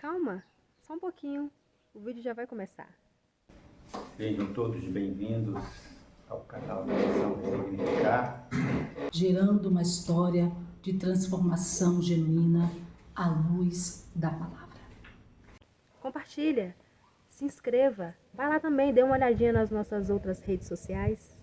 Calma, só um pouquinho. O vídeo já vai começar. Sejam todos bem-vindos ao canal da Missão Ressignificar. Gerando uma história de transformação genuína à luz da palavra. Compartilha, se inscreva, vai lá também, dê uma olhadinha nas nossas outras redes sociais.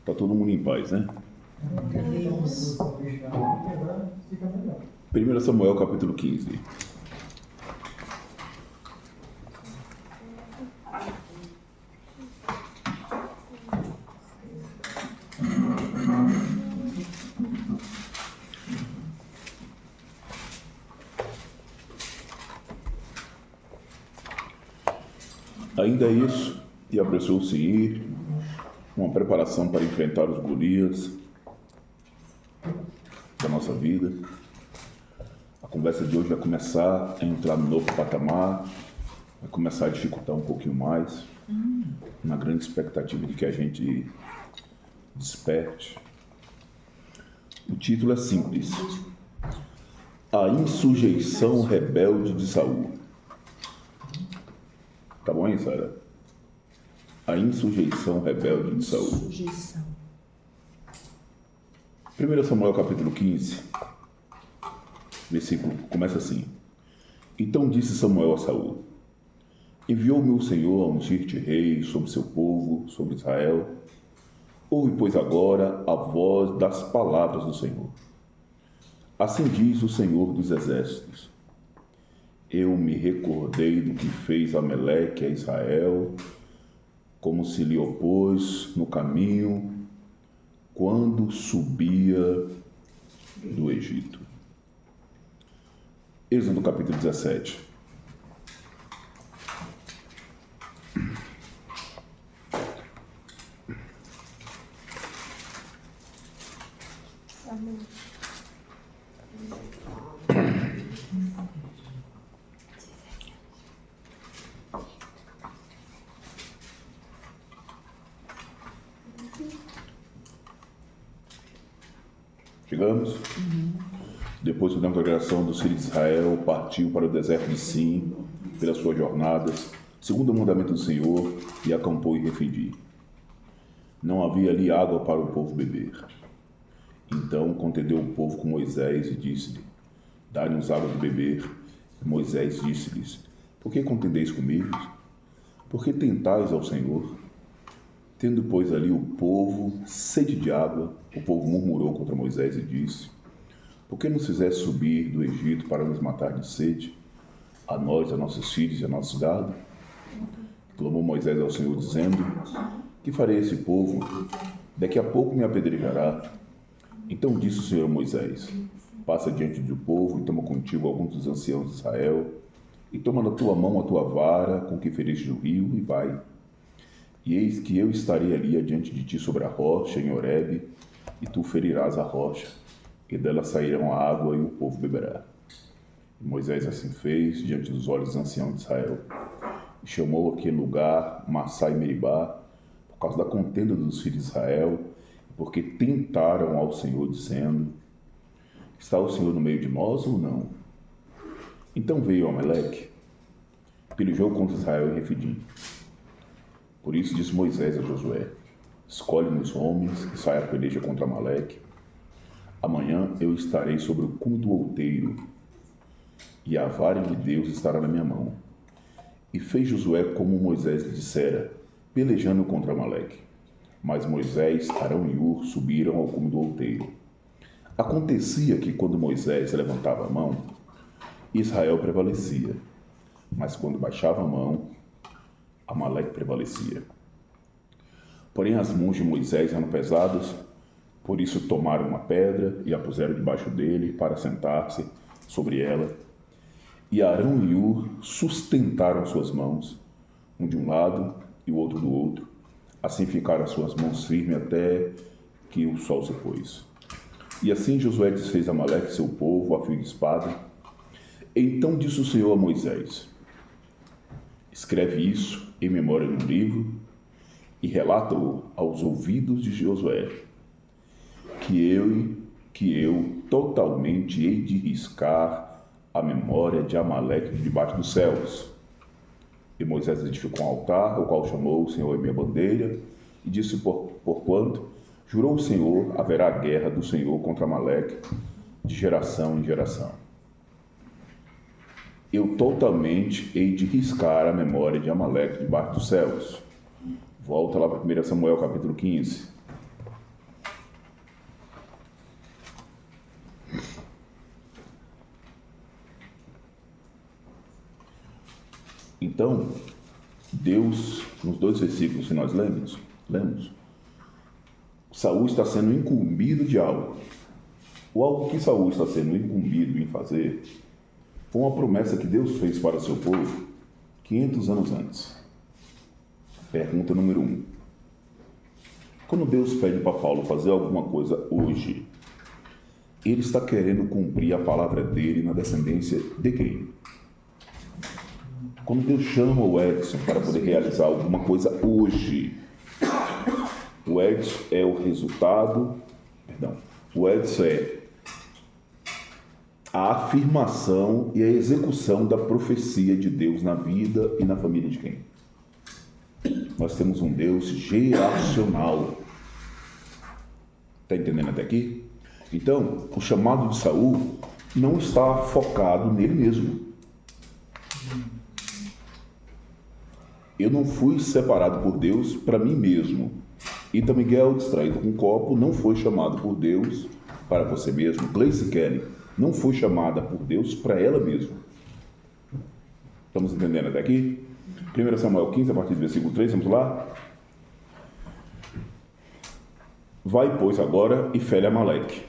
Tá todo mundo em paz, né? Deus. 1 Samuel capítulo 15. Ainda isso, e apressou-se ir, uma preparação para enfrentar os Golias da nossa vida. A conversa de hoje vai começar a entrar no novo patamar, vai começar a dificultar um pouquinho mais, na grande expectativa de que a gente desperte. O título é simples: A Insujeição Rebelde de Saul. Tá bom, hein, Sara? A insujeição rebelde de Saul. Sujeição. 1 Samuel capítulo 15, versículo, começa assim: Então disse Samuel a Saul: Enviou-me o Senhor a ungir-te rei sobre seu povo, sobre Israel. Ouve, pois, agora a voz das palavras do Senhor. Assim diz o Senhor dos Exércitos: Eu me recordei do que fez Ameleque a Israel, como se lhe opôs no caminho quando subia do Egito. Êxodo capítulo 17. Chegamos? Depois que a congregação dos filhos de Israel partiu para o deserto de Sim, pelas suas jornadas, segundo o mandamento do Senhor, e acampou em Refidim. Não havia ali água para o povo beber. Então contendeu o povo com Moisés e disse-lhe: Dai-nos água de beber. E Moisés disse-lhes: Por que contendeis comigo? Por que tentais ao Senhor? Tendo, pois, ali o povo sede de água, o povo murmurou contra Moisés e disse: Por que nos fizeste subir do Egito para nos matar de sede, a nós, a nossos filhos e a nosso gado? Clamou Moisés ao Senhor, dizendo: Que farei esse povo? Daqui a pouco me apedrejará. Então disse o Senhor a Moisés: Passa diante do povo e toma contigo alguns dos anciãos de Israel, e toma na tua mão a tua vara com que feriste o rio, e vai. E eis que eu estarei ali adiante de ti sobre a rocha, em Horebe, e tu ferirás a rocha, e dela sairão a água, e o povo beberá. E Moisés assim fez, diante dos olhos dos anciãos de Israel, e chamou aquele lugar Massá e Meribá, por causa da contenda dos filhos de Israel, porque tentaram ao Senhor, dizendo: Está o Senhor no meio de nós ou não? Então veio Ameleque, pelejou contra Israel em Refidim. Por isso disse Moisés a Josué: Escolhe-nos homens que saia a peleja contra Amaleque. Amanhã eu estarei sobre o cume do outeiro, e a vara de Deus estará na minha mão. E fez Josué como Moisés lhe dissera, pelejando contra Amaleque. Mas Moisés, Arão e Hur subiram ao cume do outeiro. Acontecia que, quando Moisés levantava a mão, Israel prevalecia, mas quando baixava a mão, Amaleque prevalecia. Porém as mãos de Moisés eram pesadas, por isso tomaram uma pedra e a puseram debaixo dele para sentar-se, sobre ela. E Arão e Ur sustentaram suas mãos, um de um lado e o outro do outro. Assim ficaram as suas mãos firmes até que o sol se pôs. E assim Josué desfez Amaleque, seu povo, a fio de espada. Então disse o Senhor a Moisés: escreve isso em memória num livro e relata-o aos ouvidos de Josué, que eu totalmente hei de riscar a memória de Amaleque de debaixo dos céus. E Moisés edificou um altar, o qual chamou o Senhor é minha bandeira, e disse porquanto jurou o Senhor, haverá guerra do Senhor contra Amaleque de geração em geração. Eu totalmente hei de riscar a memória de Amaleque debaixo dos céus. Volta lá para 1 Samuel capítulo 15. Então, Deus, nos 2 versículos que nós lemos, Saul está sendo incumbido de algo. O algo que Saul está sendo incumbido em fazer foi uma promessa que Deus fez para o seu povo 500 anos antes. Pergunta número 1. Quando Deus pede para Paulo fazer alguma coisa hoje, ele está querendo cumprir a palavra dele na descendência de quem? Quando Deus chama o Edson para poder realizar alguma coisa hoje, o Edson é o resultado, o Edson é a afirmação e a execução da profecia de Deus na vida e na família de quem? Nós temos um Deus geracional. Está entendendo até aqui? Então, o chamado de Saul não está focado nele mesmo. Eu não fui separado por Deus para mim mesmo. Ita Miguel, distraído com um copo, não foi chamado por Deus para você mesmo. Gleice Kelly não foi chamada por Deus para ela mesma. Estamos entendendo até aqui? 1 Samuel 15, a partir do versículo 3, vamos lá? Vai, pois, agora e fere Amaleque,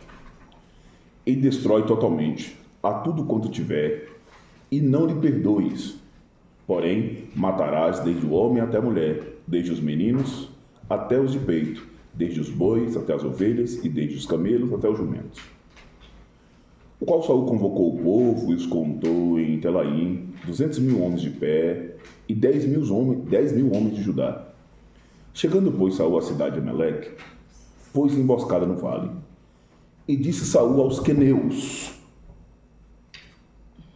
e destrói totalmente a tudo quanto tiver, e não lhe perdoes. Porém, matarás desde o homem até a mulher, desde os meninos até os de peito, desde os bois até as ovelhas, e desde os camelos até os jumentos. O qual Saul convocou o povo e os contou em Telaim, 200.000 homens de pé, e 10.000 homens de Judá. Chegando, pois, Saul à cidade de Amaleque, pôs emboscada no vale. E disse Saul aos queneus: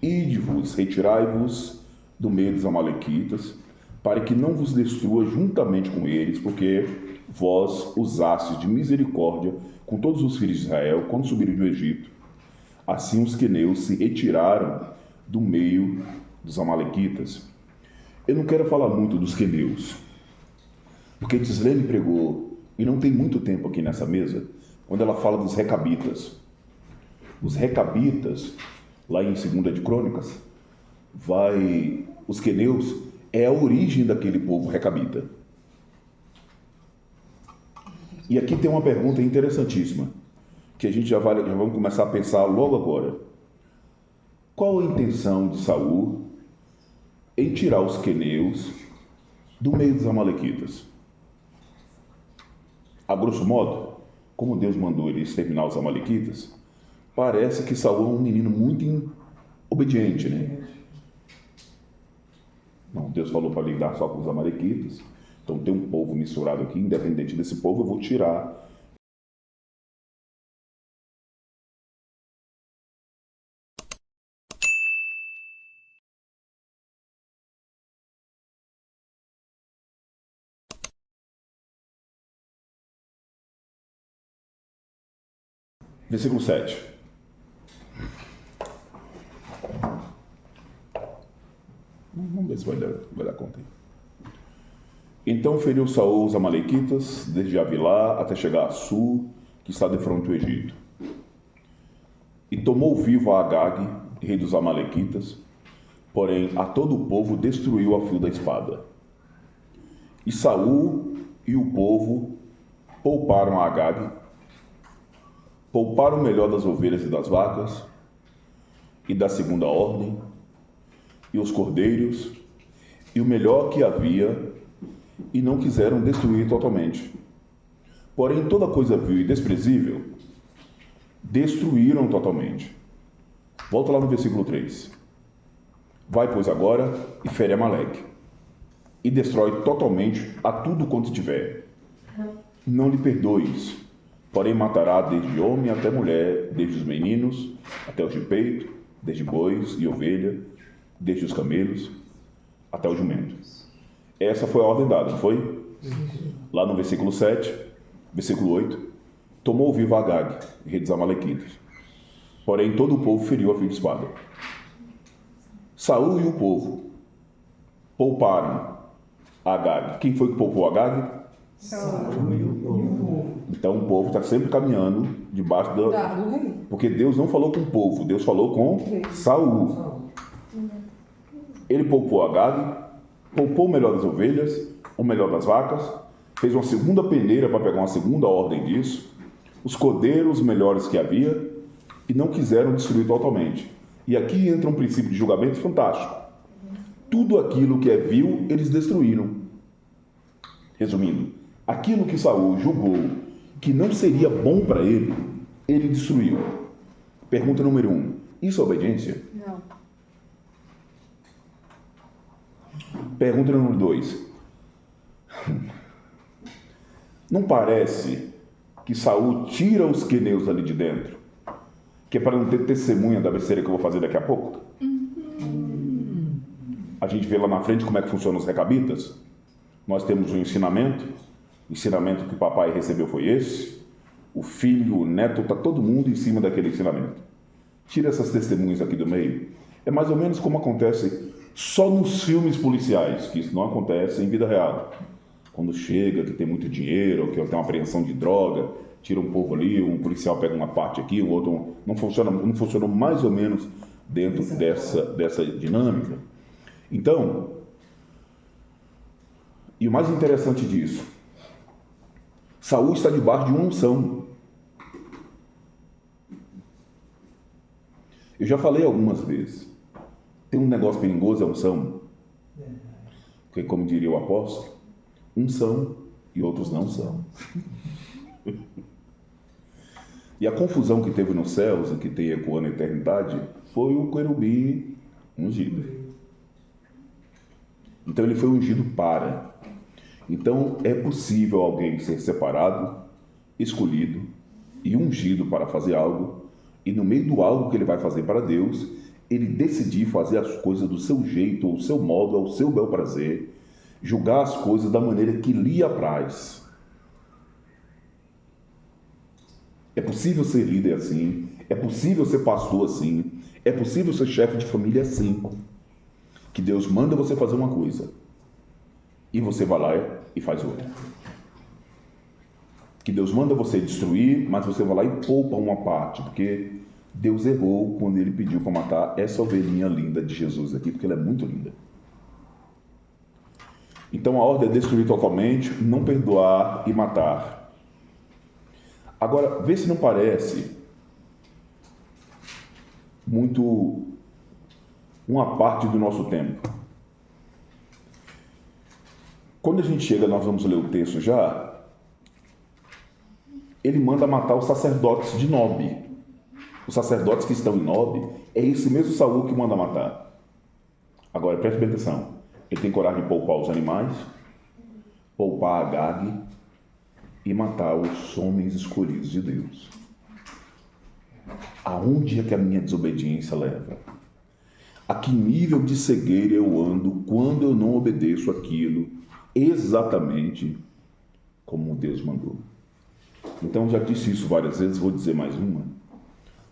ide-vos, retirai-vos do meio dos amalequitas, para que não vos destrua juntamente com eles, porque vós usastes de misericórdia com todos os filhos de Israel quando subiram do Egito. Assim os queneus se retiraram do meio dos amalequitas. Eu não quero falar muito dos queneus, porque Tislene pregou, e não tem muito tempo aqui nessa mesa, quando ela fala dos recabitas. Os recabitas, lá em 2 de Crônicas, os queneus é a origem daquele povo recabita. E aqui tem uma pergunta interessantíssima, que a gente já vamos começar a pensar logo agora. Qual a intenção de Saul em tirar os queneus do meio dos amalequitas? A grosso modo, como Deus mandou ele exterminar os amalequitas, parece que Saul é um menino muito obediente, né? Não, Deus falou para lidar só com os amalequitas, então tem um povo misturado aqui, independente desse povo, eu vou tirar. Versículo 7. Vamos ver se vai dar conta aí. Então feriu Saul os amalequitas, desde Avilá até chegar a Sul, que está de fronte ao Egito. E tomou vivo a Agag, rei dos amalequitas, porém a todo o povo destruiu a fio da espada. E Saul e o povo pouparam a Agag, pouparam o melhor das ovelhas e das vacas, e da segunda ordem, e os cordeiros, e o melhor que havia, e não quiseram destruir totalmente. Porém, toda coisa vil e desprezível, destruíram totalmente. Volta lá no versículo 3. Vai, pois, agora e fere Amaleque, e destrói totalmente a tudo quanto tiver. Não lhe perdoes, porém matará desde homem até mulher, desde os meninos até os de peito, desde bois e ovelha, desde os camelos até o jumento. Essa foi a ordem dada, não foi? Lá no versículo 7, versículo 8, tomou vivo Agag, rei dos amalequitas. Porém todo o povo feriu a fio de espada. Saul e o povo pouparam Agag. Quem foi que poupou Agag? Saul e o povo. Então o povo está sempre caminhando debaixo do rei. Porque Deus não falou com o povo, Deus falou com Saul. Ele poupou Agag, poupou o melhor das ovelhas, o melhor das vacas, fez uma segunda peneira para pegar uma segunda ordem disso, os cordeiros melhores que havia, e não quiseram destruir totalmente. E aqui entra um princípio de julgamento fantástico. Tudo aquilo que é vil, eles destruíram. Resumindo, aquilo que Saul julgou que não seria bom para ele, ele destruiu. Pergunta número 1. Isso é obediência? Não. Pergunta número 2. Não parece que Saul tira os queneus ali de dentro, que é para não ter testemunha da besteira que eu vou fazer daqui a pouco? A gente vê lá na frente como é que funcionam os recabitas. Nós temos um ensinamento. O ensinamento que o papai recebeu foi esse. O filho, o neto, está todo mundo em cima daquele ensinamento. Tira essas testemunhas aqui do meio. É mais ou menos como acontece só nos filmes policiais, que isso não acontece em vida real. Quando chega, que tem muito dinheiro, que tem uma apreensão de droga, tira um povo ali, um policial pega uma parte aqui, o outro... Não funciona mais ou menos dentro dessa dinâmica. Então, e o mais interessante disso, Saul está debaixo de uma unção. Eu já falei algumas vezes, tem um negócio perigoso, é unção. Porque, como diria o apóstolo, uns são e outros não são. E a confusão que teve nos céus e que tem ecoando a eternidade foi o querubim ungido. Então ele foi ungido para. Então é possível alguém ser separado, escolhido e ungido para fazer algo, e no meio do algo que ele vai fazer para Deus, ele decidir fazer as coisas do seu jeito, ao seu modo, ao seu bel prazer, julgar as coisas da maneira que lhe apraz. É possível ser líder assim, é possível ser pastor assim, é possível ser chefe de família assim. Que Deus manda você fazer uma coisa e você vai lá e faz outra. Que Deus manda você destruir, mas você vai lá e poupa uma parte, porque Deus errou quando ele pediu para matar essa ovelhinha linda de Jesus aqui, porque ela é muito linda. Então a ordem é destruir totalmente, não perdoar e matar. Agora, vê se não parece muito uma parte do nosso tempo. Quando a gente chega, nós vamos ler o texto já, ele manda matar os sacerdotes de Nob. Os sacerdotes que estão em Nob, é esse mesmo Saul que manda matar. Agora, preste bem atenção. Ele tem coragem de poupar os animais, poupar Agag e matar os homens escolhidos de Deus. Aonde é que a minha desobediência leva? A que nível de cegueira eu ando quando eu não obedeço aquilo exatamente como Deus mandou? Então, já disse isso várias vezes, vou dizer mais uma.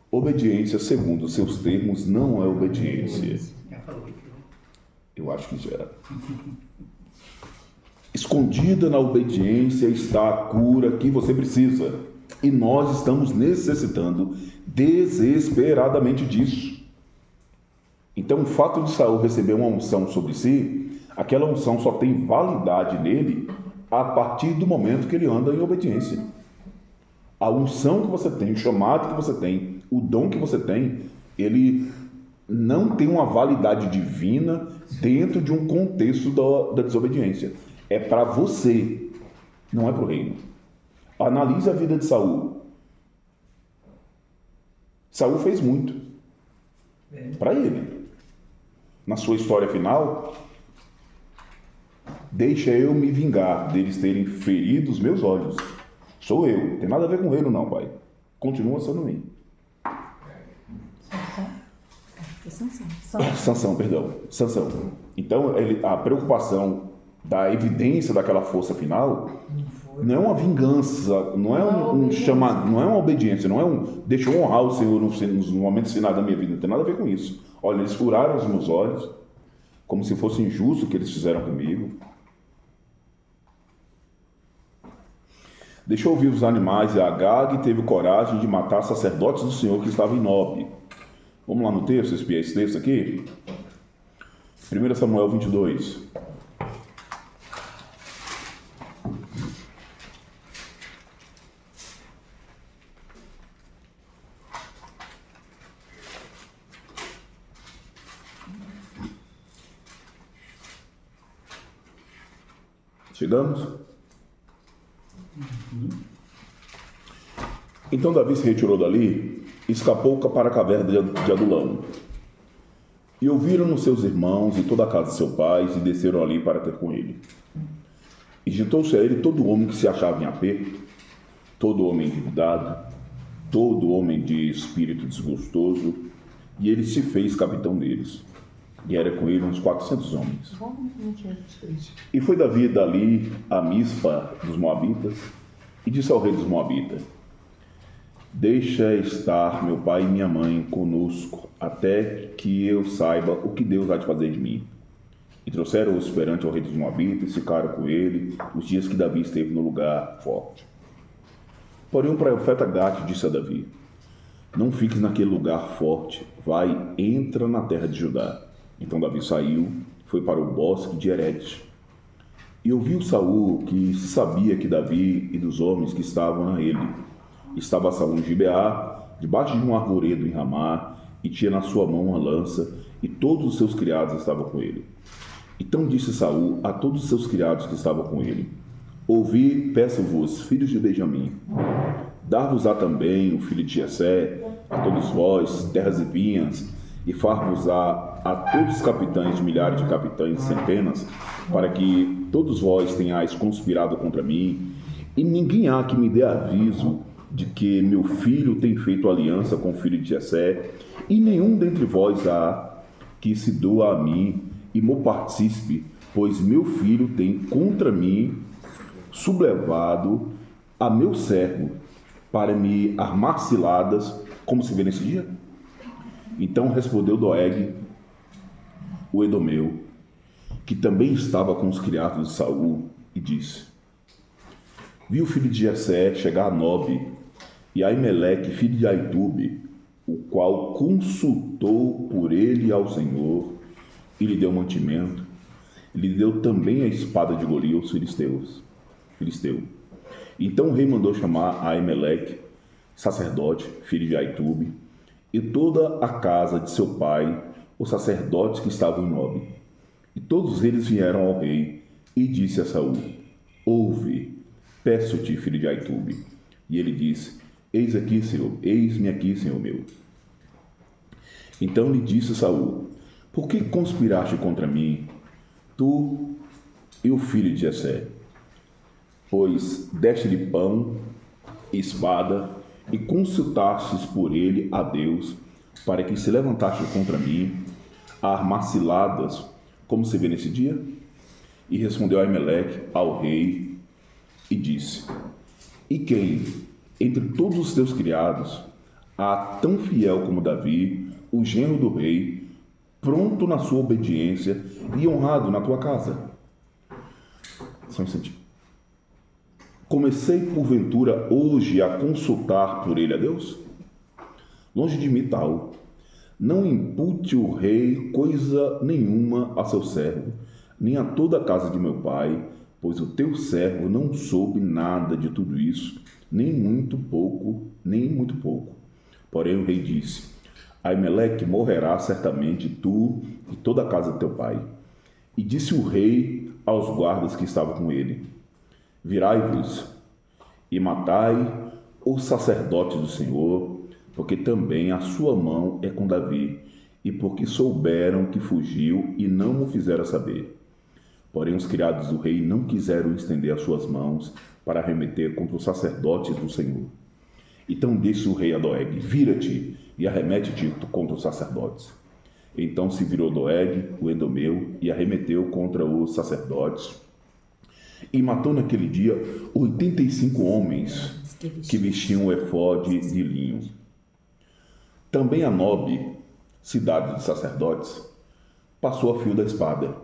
Obediência, segundo os seus termos, não é obediência. Eu acho que já. Escondida na obediência está a cura que você precisa. E nós estamos necessitando desesperadamente disso. Então, o fato de Saul receber uma unção sobre si, aquela unção só tem validade nele a partir do momento que ele anda em obediência. A unção que você tem, o chamado que você tem, o dom que você tem, ele não tem uma validade divina dentro de um contexto da desobediência. É para você, não é para o reino. Analise a vida de Saul. Saul fez muito para ele. Na sua história final, deixa eu me vingar deles terem ferido os meus olhos. Sou eu, não tem nada a ver com o reino não, pai. Continua sendo mim. Sansão. Então, a preocupação da evidência daquela força final não é uma vingança, não é um chamado, não é uma obediência, não é deixa eu honrar o Senhor nos momentos finais da minha vida, não tem nada a ver com isso. Olha, eles furaram os meus olhos, como se fosse injusto o que eles fizeram comigo. Deixou ouvir os animais e Agag teve coragem de matar sacerdotes do Senhor que estavam em Nob. Vamos lá no texto, espiar esse texto aqui? 1 Samuel 22. Chegamos? Então Davi se retirou dali e escapou para a caverna de Adulão. E ouviram seus irmãos e toda a casa de seu pai e desceram ali para ter com ele. E juntou-se a ele todo homem que se achava em aperto, todo homem endividado, todo homem de espírito desgostoso, e ele se fez capitão deles. E era com ele uns 400 homens. E foi Davi dali a Mispa dos Moabitas, e disse ao rei dos Moabitas: deixa estar meu pai e minha mãe conosco, até que eu saiba o que Deus há de fazer de mim. E trouxeram-os perante ao rei dos Moabitas, e ficaram com ele os dias que Davi esteve no lugar forte. Porém o profeta Gade disse a Davi: não fiques naquele lugar forte, vai, entra na terra de Judá. Então Davi saiu, foi para o bosque de Heredes. E ouviu Saul que se sabia que Davi e dos homens que estavam a ele. Estava Saul em Gibeá, debaixo de um arvoredo em Ramá, e tinha na sua mão uma lança, e todos os seus criados estavam com ele. Então disse Saul a todos os seus criados que estavam com ele: ouvi, peço-vos, filhos de Benjamim, dar-vos-á também o filho de Jessé, a todos vós, terras e vinhas, e far-vos-á a todos os capitães de milhares de capitães de centenas, para que todos vós tenhais conspirado contra mim, e ninguém há que me dê aviso de que meu filho tem feito aliança com o filho de Jessé, e nenhum dentre vós há que se doa a mim e me participe, pois meu filho tem contra mim sublevado a meu servo para me armar ciladas, como se vê nesse dia. Então respondeu Doeg, o edomeu, que também estava com os criados de Saul, e disse: vi o filho de Jessé chegar a Nob, e Aimeleque, filho de Aitube, o qual consultou por ele ao Senhor, e lhe deu mantimento, e lhe deu também a espada de Golias, filisteu. Então o rei mandou chamar Aimeleque, sacerdote, filho de Aitube, e toda a casa de seu pai, os sacerdotes que estavam em Nob. E todos eles vieram ao rei, e disse a Saul: ouve, peço-te, filho de Aitube. E ele disse: eis aqui, Senhor, eis-me aqui, Senhor meu. Então lhe disse Saul: por que conspiraste contra mim, tu e o filho de Jessé? Pois deste-lhe pão e espada, e consultastes por ele a Deus, para que se levantaste contra mim, a armar ciladas, como se vê nesse dia? E respondeu Aimeleque ao rei, e disse: e quem, entre todos os teus criados, há tão fiel como Davi, o genro do rei, pronto na sua obediência e honrado na tua casa? Só um instantinho. Comecei, porventura, hoje a consultar por ele a Deus? Longe de mim tal. Não impute o rei coisa nenhuma a seu servo, nem a toda a casa de meu pai, pois o teu servo não soube nada de tudo isso, nem muito pouco. Porém o rei disse: Aimeleque morrerá certamente, tu e toda a casa de teu pai. E disse o rei aos guardas que estavam com ele: Virai-vos e matai os sacerdotes do Senhor, porque também a sua mão é com Davi, e porque souberam que fugiu e não o fizeram saber. Porém os criados do rei não quiseram estender as suas mãos para arremeter contra os sacerdotes do Senhor. Então disse o rei a Doeg: Vira-te e arremete-te contra os sacerdotes. Então se virou Doeg, o Edomeu, e arremeteu contra os sacerdotes, e matou naquele dia 85 homens que vestiam o efode de linho. Também a Nobe, cidade dos sacerdotes, passou a fio da espada,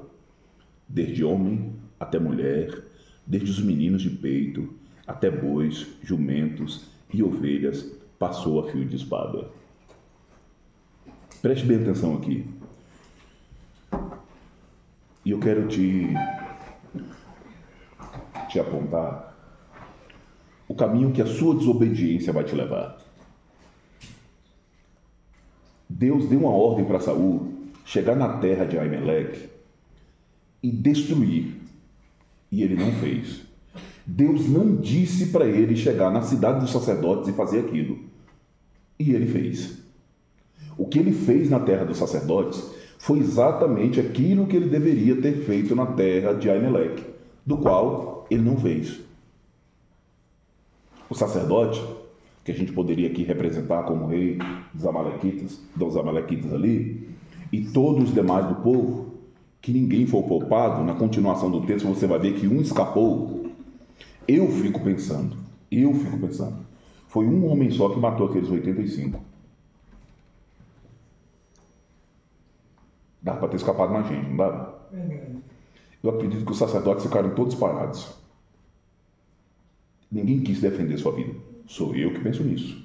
desde homem até mulher, desde os meninos de peito até bois, jumentos e ovelhas, passou a fio de espada. Preste bem atenção aqui. E eu quero te apontar o caminho que a sua desobediência vai te levar. Deus deu uma ordem para Saul chegar na terra de Aimeleque e destruir, e ele não fez. Deus não disse para ele chegar na cidade dos sacerdotes e fazer aquilo, e ele fez. O que ele fez na terra dos sacerdotes foi exatamente aquilo que ele deveria ter feito na terra de Aimeleque, do qual ele não fez. O sacerdote, que a gente poderia aqui representar como rei dos amalequitas ali, e todos os demais do povo, que ninguém foi poupado, na continuação do texto você vai ver que um escapou. Eu fico pensando, foi um homem só que matou aqueles 85. Dava para ter escapado mais gente, não dava? Eu acredito que os sacerdotes ficaram todos parados. Ninguém quis defender sua vida. Sou eu que penso nisso.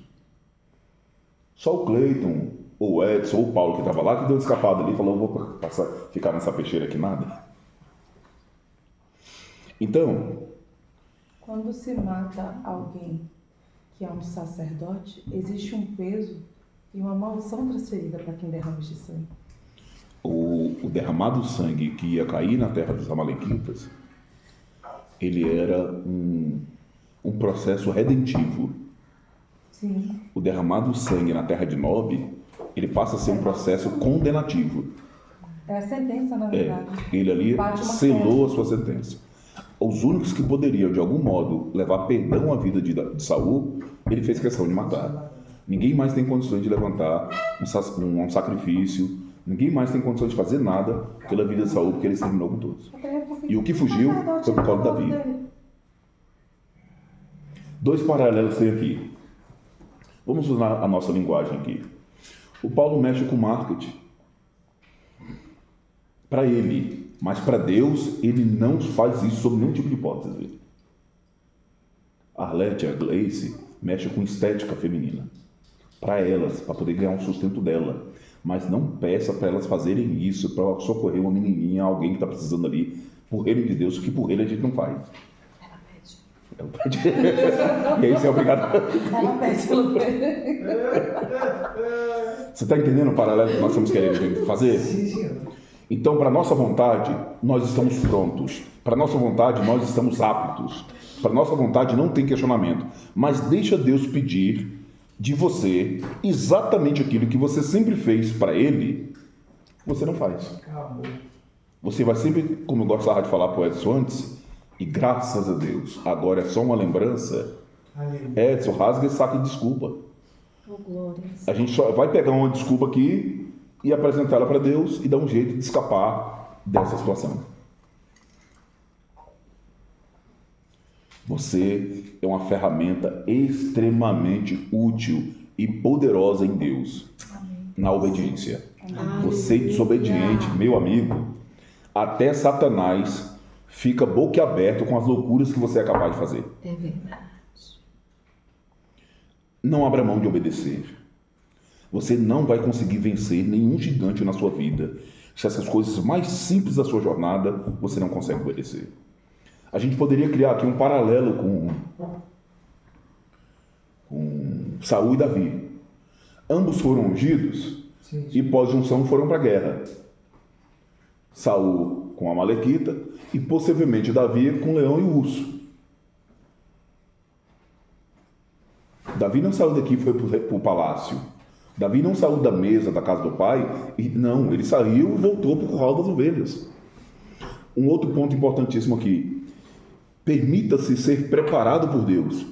Só o Cleiton, ou o Edson, ou o Paulo que estava lá, que deu uma escapada ali e falou: vou ficar nessa peixeira aqui nada. Então, quando se mata alguém que é um sacerdote, existe um peso e uma maldição transferida para quem derrama este sangue. O derramado sangue que ia cair na terra dos amalequitas, ele era um processo redentivo. Sim. O derramado sangue na terra de Nobe, ele passa a ser um processo condenativo. É a sentença, na verdade. Ele ali selou a sua sentença. Os únicos que poderiam, de algum modo, levar perdão à vida de Saul, ele fez questão de matar. Ninguém mais tem condições de levantar um sacrifício. Ninguém mais tem condições de fazer nada pela vida de Saul, porque ele terminou com todos. E o que fugiu foi por causa de Davi. Dois paralelos tem aqui. Vamos usar a nossa linguagem aqui. O Paulo mexe com marketing. Para ele, mas para Deus, ele não faz isso sob nenhum tipo de hipótese. A Arlete, a Gleice, mexe com estética feminina. Para elas, para poder ganhar um sustento dela. Mas não peça para elas fazerem isso para socorrer uma menininha, alguém que está precisando ali, por reino de Deus, que por ele a gente não faz. Ela pede. E aí você é obrigado. Ela pede pelo Você está entendendo o paralelo que nós estamos querendo fazer? Sim, senhor. Então, para a nossa vontade, nós estamos prontos. Para a nossa vontade, nós estamos aptos. Para a nossa vontade, não tem questionamento. Mas deixa Deus pedir de você exatamente aquilo que você sempre fez para Ele, você não faz. Acabou. Você vai sempre, como eu gostava de falar para o Edson antes, e graças a Deus, agora é só uma lembrança. Aleluia. Edson, rasga esse saco de desculpa. Oh, glória. A gente só vai pegar uma desculpa aqui e apresentá-la para Deus e dar um jeito de escapar dessa situação. Você é uma ferramenta extremamente útil e poderosa em Deus. Amém. Na obediência. Amém. Você desobediente, meu amigo, até Satanás fica boquiaberto com as loucuras que você é capaz de fazer. É verdade. Não abra mão de obedecer. Você não vai conseguir vencer nenhum gigante na sua vida se essas coisas mais simples da sua jornada você não consegue obedecer. A gente poderia criar aqui um paralelo com Saul e Davi. Ambos foram ungidos Sim. E pós-junção foram para a guerra. Saul com a Amalequita e possivelmente Davi com o leão e o urso. Davi não saiu daqui e foi para o palácio. Davi não saiu da mesa da casa do pai. Não, ele saiu e voltou para o curral das ovelhas. Um outro ponto importantíssimo aqui. Permita-se ser preparado por Deus.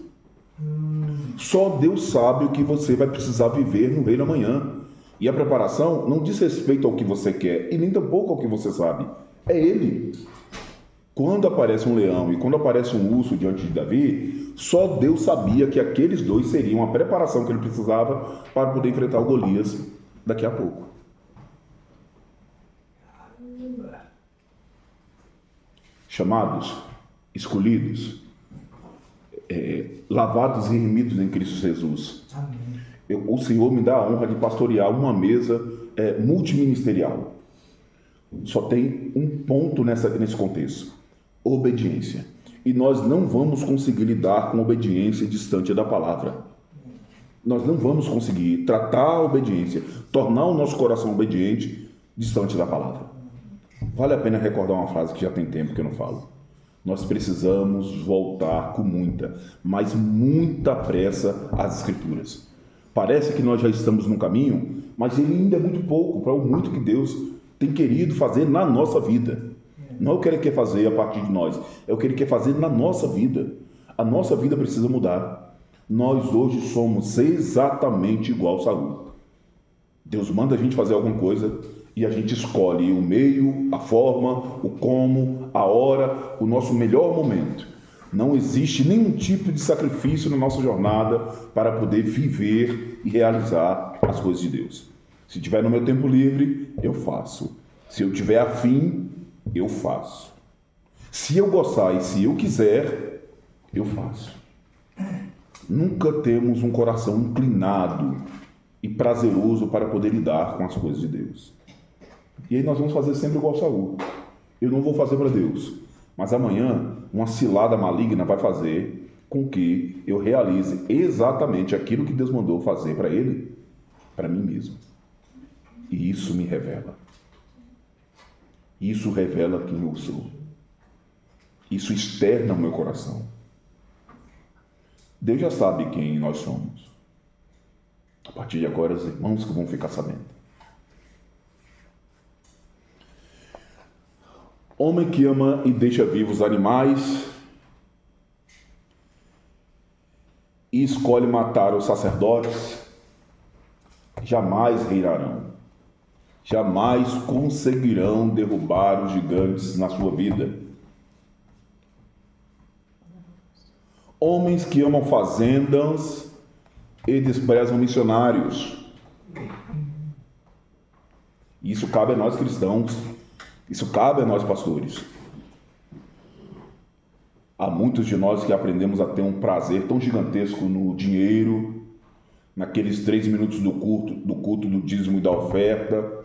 Só Deus sabe o que você vai precisar viver no reino amanhã. E a preparação não diz respeito ao que você quer e nem tampouco ao que você sabe. É Ele. Quando aparece um leão e quando aparece um urso diante de Davi, só Deus sabia que aqueles dois seriam a preparação que ele precisava para poder enfrentar o Golias daqui a pouco. Chamados, escolhidos, lavados e remidos em Cristo Jesus. Amém. O Senhor me dá a honra de pastorear uma mesa multiministerial. Só tem um ponto nesse contexto: obediência. E nós não vamos conseguir lidar com obediência distante da palavra. Nós não vamos conseguir tratar a obediência, tornar o nosso coração obediente distante da palavra. Vale a pena recordar uma frase que já tem tempo que eu não falo. Nós precisamos voltar com muita, mas muita pressa às Escrituras. Parece que nós já estamos no caminho, mas ele ainda é muito pouco para o muito que Deus tem querido fazer na nossa vida. Não é o que Ele quer fazer a partir de nós, é o que Ele quer fazer na nossa vida. A nossa vida precisa mudar. Nós hoje somos exatamente igual a Saul. Deus manda a gente fazer alguma coisa e a gente escolhe o meio, a forma, o como, a hora, o nosso melhor momento. Não existe nenhum tipo de sacrifício na nossa jornada para poder viver e realizar as coisas de Deus. Se tiver no meu tempo livre, eu faço. Se eu tiver afim, eu faço. Se eu gostar e se eu quiser, eu faço. Nunca temos um coração inclinado e prazeroso para poder lidar com as coisas de Deus. E aí nós vamos fazer sempre igual Saul. Eu não vou fazer para Deus, mas amanhã uma cilada maligna vai fazer com que eu realize exatamente aquilo que Deus mandou fazer para Ele, para mim mesmo. E isso me revela. Isso revela quem eu sou. Isso externa o meu coração. Deus já sabe quem nós somos. A partir de agora, os irmãos que vão ficar sabendo. Homem que ama e deixa vivos os animais e escolhe matar os sacerdotes, jamais reinarão. Jamais conseguirão derrubar os gigantes na sua vida. Homens que amam fazendas e desprezam missionários. Isso cabe a nós cristãos. Isso cabe a nós pastores. Há muitos de nós que aprendemos a ter um prazer tão gigantesco no dinheiro, naqueles 3 minutos do culto do dízimo e da oferta.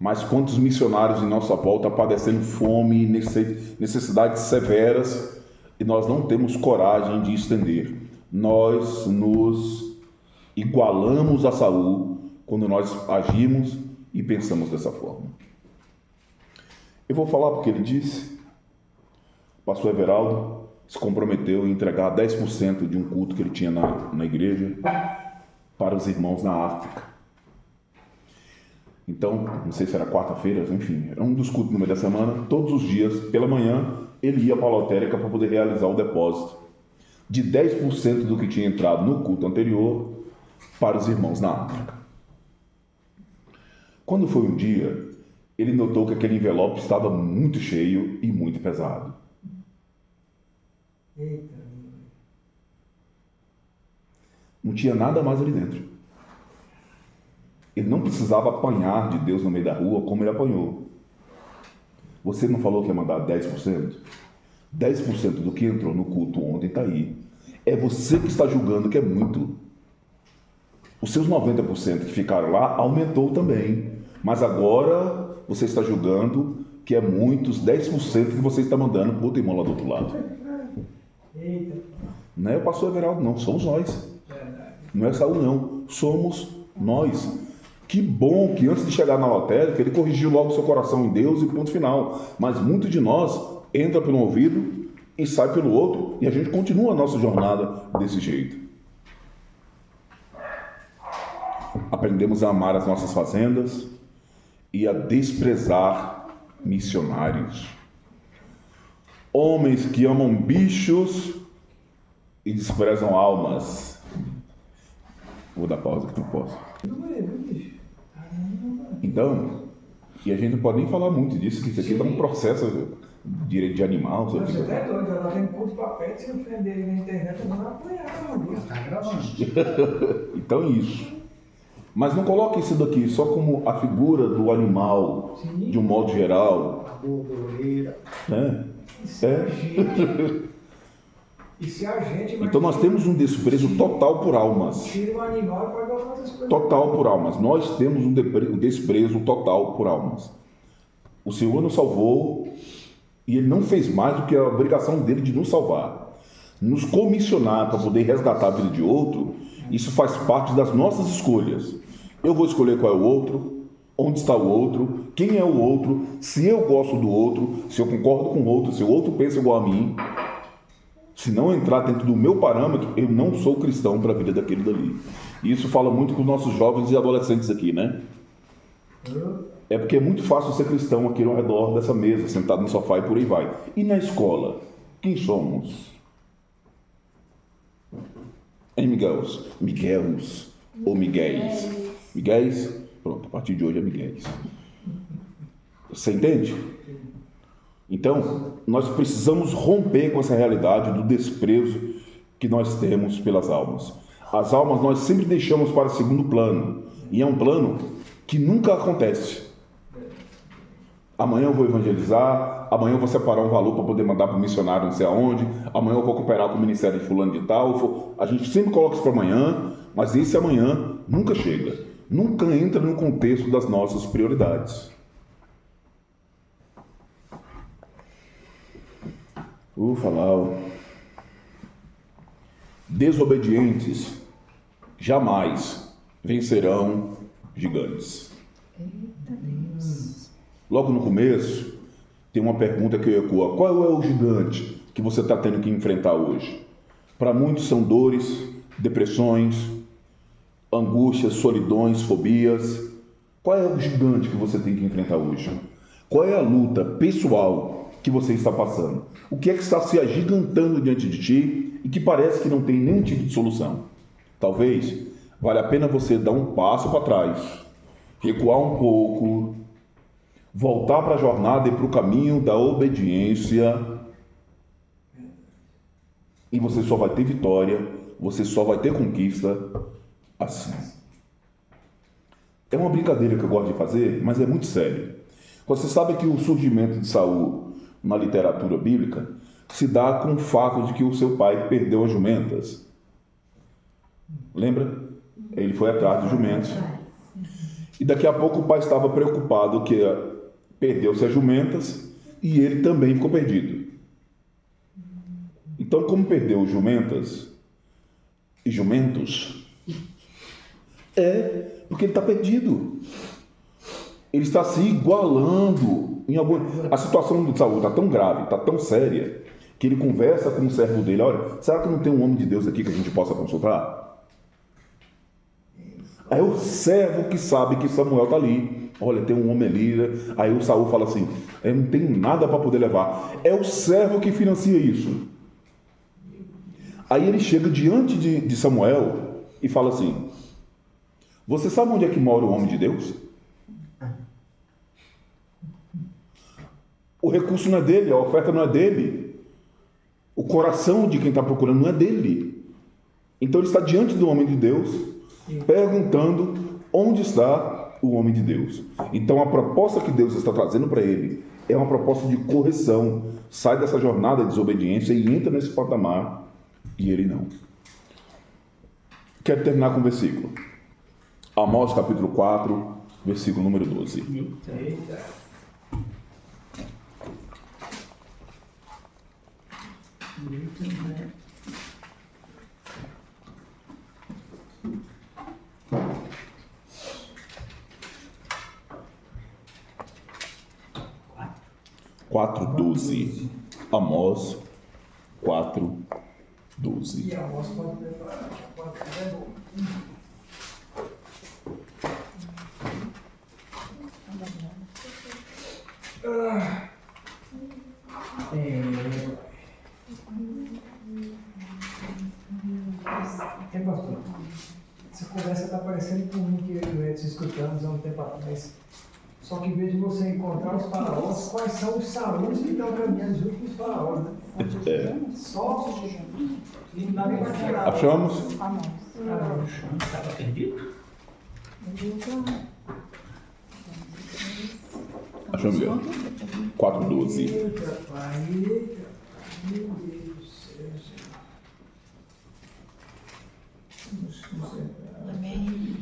Mas quantos missionários em nossa volta padecendo fome e necessidades severas e nós não temos coragem de estender. Nós nos igualamos a Saul quando nós agimos e pensamos dessa forma. Eu vou falar porque ele disse. O pastor Everaldo se comprometeu em entregar 10% de um culto que ele tinha na igreja para os irmãos na África. Então, não sei se era quarta-feira, enfim, era um dos cultos no meio da semana. Todos os dias, pela manhã, ele ia para a lotérica para poder realizar o depósito de 10% do que tinha entrado no culto anterior para os irmãos na África. Quando foi um dia, ele notou que aquele envelope estava muito cheio e muito pesado. Eita. Não tinha nada mais ali dentro. Ele não precisava apanhar de Deus no meio da rua como ele apanhou. Você não falou que ia mandar 10%? 10% do que entrou no culto ontem está aí. É você que está julgando que é muito. Os seus 90% que ficaram lá aumentou também. Mas agora você está julgando que é muitos 10% que você está mandando para o outro irmão lá do outro lado. Eita. Não é o pastor Everaldo, não. Somos nós. Não é Saul, não. Somos nós. Que bom que antes de chegar na lotérica, ele corrigiu logo seu coração em Deus e ponto final. Mas muito de nós entra pelo ouvido e sai pelo outro, e a gente continua a nossa jornada desse jeito. Aprendemos a amar as nossas fazendas e a desprezar missionários. Homens que amam bichos e desprezam almas. Vou dar pausa que não posso. Então, e a gente não pode nem falar muito disso, que isso aqui dá um processo de direito de animal. Você é doido, ela tem curso papel, se ofender na internet, eu não vou apoiar, meu Deus. Tá gravando. Então isso. Mas não coloque isso daqui só como a figura do animal, de um modo geral. A bordoleira. E se a gente Então nós temos um desprezo total por almas. Tira o animal e paga outras coisas. Total por almas. Nós temos um desprezo total por almas. O Senhor nos salvou e Ele não fez mais do que a obrigação dele de nos salvar. Nos comissionar para poder resgatar a vida de outro, isso faz parte das nossas escolhas. Eu vou escolher qual é o outro, onde está o outro, quem é o outro, se eu gosto do outro, se eu concordo com o outro, se o outro pensa igual a mim. Se não entrar dentro do meu parâmetro, eu não sou cristão para a vida daquele dali. E isso fala muito com os nossos jovens e adolescentes aqui, né? É porque é muito fácil ser cristão aqui ao redor dessa mesa, sentado no sofá e por aí vai. E na escola, quem somos? Hein, Miguéis? Miguéis ou Miguéis? Miguéis? Pronto, a partir de hoje é Miguéis. Você entende? Então, nós precisamos romper com essa realidade do desprezo que nós temos pelas almas. As almas nós sempre deixamos para segundo plano. E é um plano que nunca acontece. Amanhã eu vou evangelizar, amanhã eu vou separar um valor para poder mandar para o missionário não sei aonde, amanhã eu vou cooperar com o ministério de fulano de tal. A gente sempre coloca isso para amanhã, mas esse amanhã nunca chega. Nunca entra no contexto das nossas prioridades. Falar. Desobedientes jamais vencerão gigantes. Logo no começo, tem uma pergunta que ecoa: qual é o gigante que você está tendo que enfrentar hoje? Para muitos são dores, depressões, angústias, solidões, fobias. Qual é o gigante que você tem que enfrentar hoje? Qual é a luta pessoal que você está passando? O que é que está se agigantando diante de ti e que parece que não tem nenhum tipo de solução? Talvez valha a pena você dar um passo para trás, recuar um pouco, voltar para a jornada e para o caminho da obediência, e você só vai ter vitória, você só vai ter conquista assim. É uma brincadeira que eu gosto de fazer, mas é muito sério. Você sabe que o surgimento de Saul na literatura bíblica se dá com o fato de que o seu pai perdeu as jumentas. Lembra? Ele foi atrás dos jumentos. E daqui a pouco o pai estava preocupado que perdeu-se as jumentas e ele também ficou perdido. Então, como perdeu jumentas e jumentos, é porque ele está perdido. Ele está se igualando em algum... A situação de Saul está tão grave, está tão séria, que ele conversa com o servo dele: olha, será que não tem um homem de Deus aqui que a gente possa consultar? Aí o servo que sabe que Samuel está ali: olha, tem um homem ali. Aí o Saul fala assim: eu não tenho nada para poder levar. É o servo que financia isso. Aí ele chega diante de Samuel e fala assim: você sabe onde é que mora o homem de Deus? O recurso não é dele, a oferta não é dele. O coração de quem está procurando não é dele. Então ele está diante do homem de Deus, perguntando onde está o homem de Deus. Então a proposta que Deus está trazendo para ele é uma proposta de correção. Sai dessa jornada de desobediência e entra nesse patamar, e ele não. Quero terminar com um versículo. Amós capítulo 4, versículo número 12. Eita. 4:12. Amós 4:12. E a voz pode preparar, pode ser bom. Pastor, essa conversa está parecendo com um que eu e o Edson escutamos há um tempo atrás. Só que em vez de você encontrar os faraós, quais são os Saúls que estão caminhando junto com os faraós, né? Só os jejuns. E não dá nem para tirar. Achamos? Estava perdido? Achamos, Miguel? 4:12. Eita, pai, eita. Meu Deus do céu, Senhor. Vamos concentrar. Amém.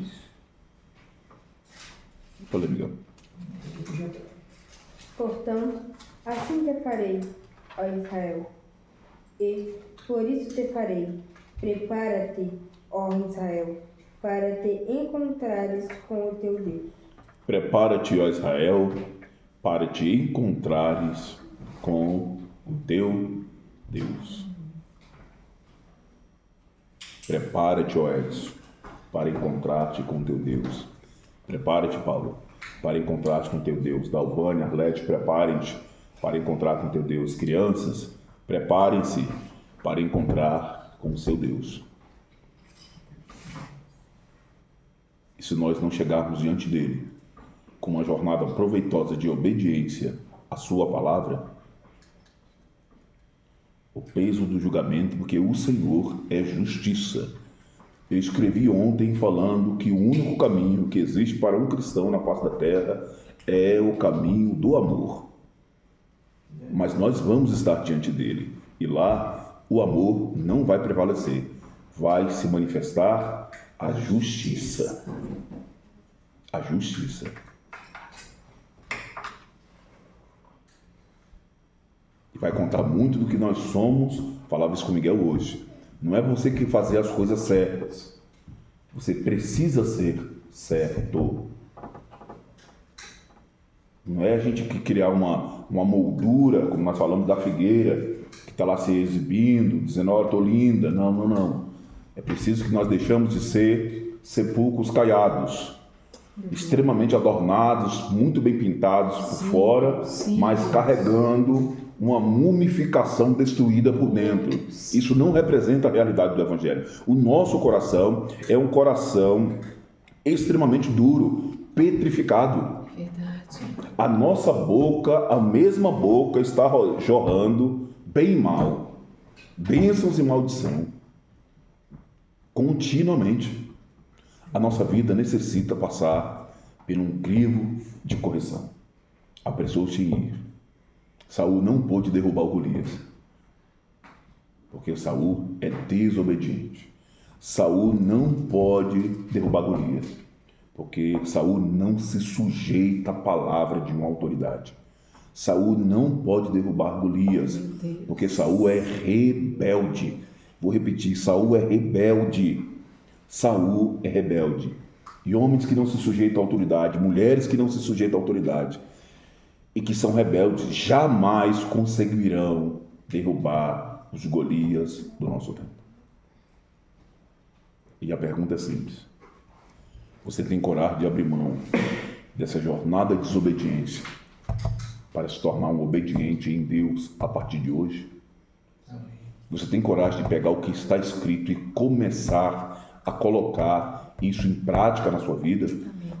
Falei, Miguel. Portanto, assim te farei, ó Israel, e por isso te farei. Prepara-te, ó Israel, para te encontrares com o teu Deus. Prepara-te, ó Israel, para te encontrares com o teu Deus. Prepara-te, ó Edson, para encontrar-te com o teu Deus. Prepara-te, Paulo, para encontrar-te com o teu Deus. Dalvânia, Arlete, preparem-te para encontrar com o teu Deus. Crianças, preparem-se para encontrar com o seu Deus. E se nós não chegarmos diante dele com uma jornada proveitosa de obediência à sua palavra, o peso do julgamento, porque o Senhor é justiça. Eu escrevi ontem falando que o único caminho que existe para um cristão na face da terra é o caminho do amor. Mas nós vamos estar diante dele. E lá o amor não vai prevalecer. Vai se manifestar a justiça. A justiça. E vai contar muito do que nós somos. Falava isso com o Miguel hoje. Não é você que fazer as coisas certas. Você precisa ser certo. Não é a gente que criar uma moldura, como nós falamos da figueira, que está lá se exibindo, dizendo, ó, estou linda. Não, não, não. É preciso que nós deixamos de ser sepulcros caiados, extremamente adornados, muito bem pintados por fora, mas carregando uma mumificação destruída por dentro. Isso não representa a realidade do Evangelho. O nosso coração é um coração extremamente duro, petrificado. Verdade. A nossa boca, a mesma boca, está jorrando bem e mal, bênçãos e maldição, continuamente. A nossa vida necessita passar por um crivo de correção. Apressou-se em ir. Saul não pôde derrubar o Golias, porque Saul é desobediente. Saul não pode derrubar Golias, porque Saul não se sujeita à palavra de uma autoridade. Saul não pode derrubar Golias, porque Saul é rebelde. Vou repetir, Saul é rebelde. Saul é rebelde. E homens que não se sujeitam à autoridade, mulheres que não se sujeitam à autoridade e que são rebeldes, jamais conseguirão derrubar os Golias do nosso tempo. E a pergunta é simples. Você tem coragem de abrir mão dessa jornada de desobediência para se tornar um obediente em Deus a partir de hoje? Você tem coragem de pegar o que está escrito e começar a colocar isso em prática na sua vida?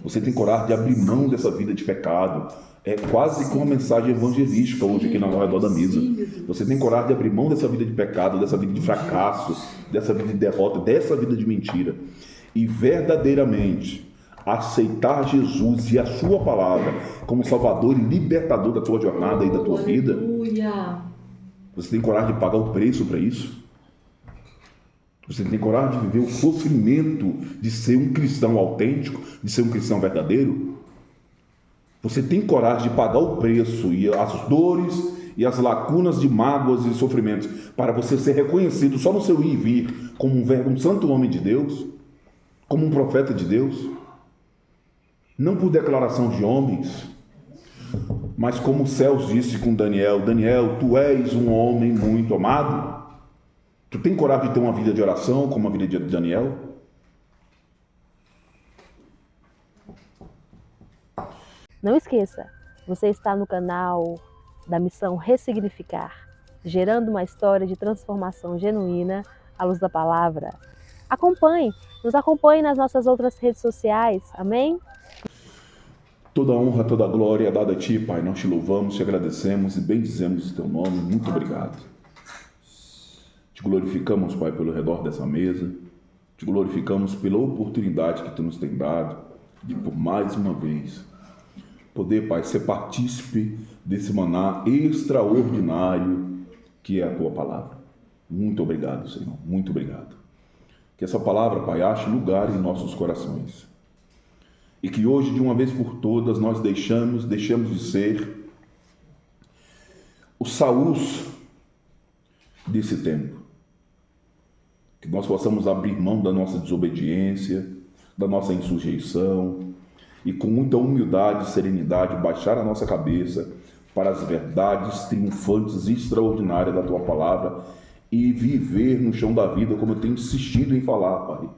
Você tem coragem de abrir mão dessa vida de pecado? É quase que uma mensagem evangelística hoje aqui ao redor da mesa. Você tem coragem de abrir mão dessa vida de pecado, dessa vida de fracasso, dessa vida de derrota, dessa vida de mentira e verdadeiramente aceitar Jesus e a sua palavra como Salvador e libertador da tua jornada e da tua vida? Aleluia. Você tem coragem de pagar o preço para isso? Você tem coragem de viver o sofrimento de ser um cristão autêntico, de ser um cristão verdadeiro? Você tem coragem de pagar o preço e as dores e as lacunas de mágoas e sofrimentos para você ser reconhecido só no seu ir e vir como um santo homem de Deus? Como um profeta de Deus? Não por declaração de homens, Mas como os céus disse com Daniel: Daniel, tu és um homem muito amado. Tu tem coragem de ter uma vida de oração como a vida de Daniel? Não esqueça, você está no canal da Missão Ressignificar, gerando uma história de transformação genuína à luz da palavra. Nos acompanhe nas nossas outras redes sociais, amém? Toda honra, toda glória é dada a Ti, Pai. Nós Te louvamos, Te agradecemos e bendizemos o Teu nome. Muito obrigado. Te glorificamos, Pai, pelo redor dessa mesa. Te glorificamos pela oportunidade que Tu nos tem dado de, por mais uma vez, poder, Pai, ser partícipe desse maná extraordinário que é a Tua palavra. Muito obrigado, Senhor. Muito obrigado. Que essa palavra, Pai, ache lugar em nossos corações. E que hoje, de uma vez por todas, nós deixamos de ser os Saúls desse tempo. Que nós possamos abrir mão da nossa desobediência, da nossa insujeição, e com muita humildade e serenidade baixar a nossa cabeça para as verdades triunfantes e extraordinárias da Tua palavra e viver no chão da vida como eu tenho insistido em falar, Pai.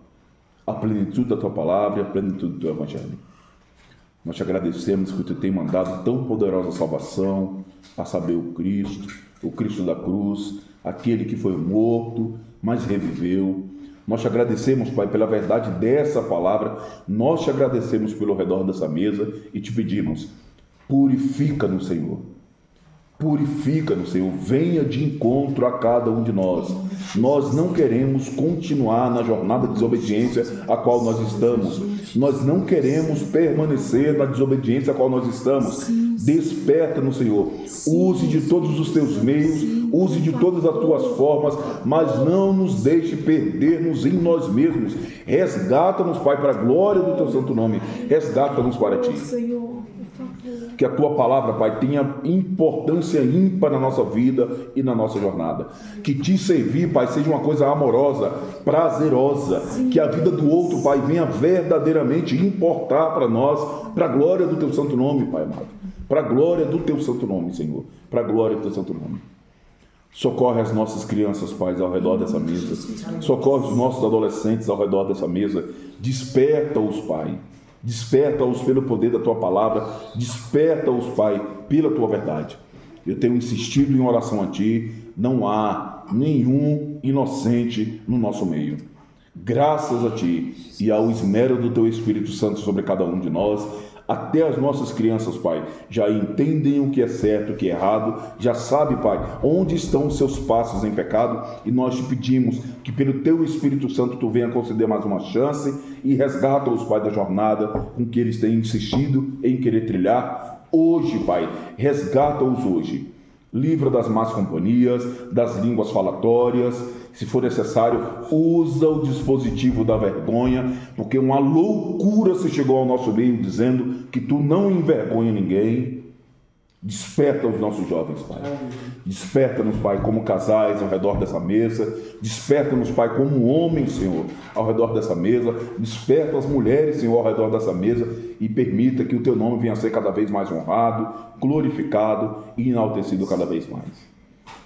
A plenitude da Tua palavra e a plenitude do Teu Evangelho. Nós Te agradecemos que Tu tem mandado tão poderosa salvação, a saber o Cristo da cruz, aquele que foi morto, mas reviveu. Nós Te agradecemos, Pai, pela verdade dessa palavra. Nós Te agradecemos pelo redor dessa mesa e Te pedimos: purifica-nos, Senhor. Purifica-nos, Senhor. Venha de encontro a cada um de nós. Nós não queremos continuar na jornada de desobediência a qual nós estamos. Nós não queremos permanecer na desobediência a qual nós estamos. Desperta-nos, Senhor. Use de todos os Teus meios, use de todas as Tuas formas, mas não nos deixe perder-nos em nós mesmos. Resgata-nos, Pai, para a glória do Teu santo nome. Resgata-nos para Ti. Que a Tua palavra, Pai, tenha importância ímpar na nossa vida e na nossa jornada. Que Te servir, Pai, seja uma coisa amorosa, prazerosa. Que a vida do outro, Pai, venha verdadeiramente importar para nós, para a glória do Teu santo nome, Pai amado. Para a glória do Teu santo nome, Senhor. Para a glória do Teu santo nome. Socorre as nossas crianças, Pai, ao redor dessa mesa. Socorre os nossos adolescentes ao redor dessa mesa. Desperta-os, Pai. Desperta-os pelo poder da Tua palavra. Desperta-os, Pai, pela Tua verdade. Eu tenho insistido em oração a Ti. Não há nenhum inocente no nosso meio. Graças a Ti e ao esmero do Teu Espírito Santo sobre cada um de nós, até as nossas crianças, Pai, já entendem o que é certo, o que é errado, já sabe, Pai, onde estão os seus passos em pecado, e nós Te pedimos que pelo Teu Espírito Santo Tu venha conceder mais uma chance e resgata-os, Pai, da jornada com que eles têm insistido em querer trilhar. Hoje, Pai, resgata-os hoje. Livra das más companhias, das línguas falatórias. Se for necessário, usa o dispositivo da vergonha, porque uma loucura se chegou ao nosso meio dizendo que Tu não envergonha ninguém. Desperta os nossos jovens, Pai. Desperta-nos, Pai, como casais ao redor dessa mesa. Desperta-nos, Pai, como homens, Senhor, ao redor dessa mesa. Desperta as mulheres, Senhor, ao redor dessa mesa, e permita que o Teu nome venha a ser cada vez mais honrado, glorificado e enaltecido cada vez mais.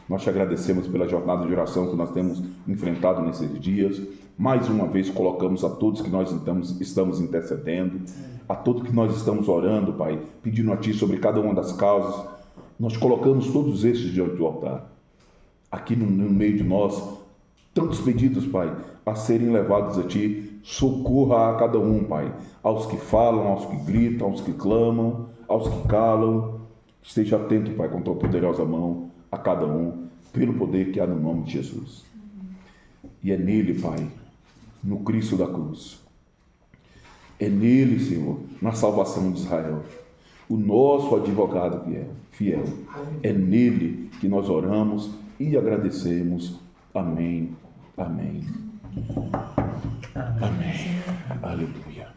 Nós Te agradecemos pela jornada de oração que nós temos enfrentado nesses dias. Mais uma vez colocamos a todos que nós estamos intercedendo, a todos que nós estamos orando, Pai, pedindo a Ti sobre cada uma das causas. Nós colocamos todos estes diante do altar. Aqui no meio de nós, tantos pedidos, Pai, a serem levados a Ti. Socorra a cada um, Pai, aos que falam, aos que gritam, aos que clamam, aos que calam. Esteja atento, Pai, com Tua poderosa mão a cada um, pelo poder que há no nome de Jesus. E é nele, Pai, no Cristo da cruz, é nele, Senhor, na salvação de Israel, o nosso advogado fiel. É nele que nós oramos e agradecemos. Amém. Amém. Amém. Aleluia.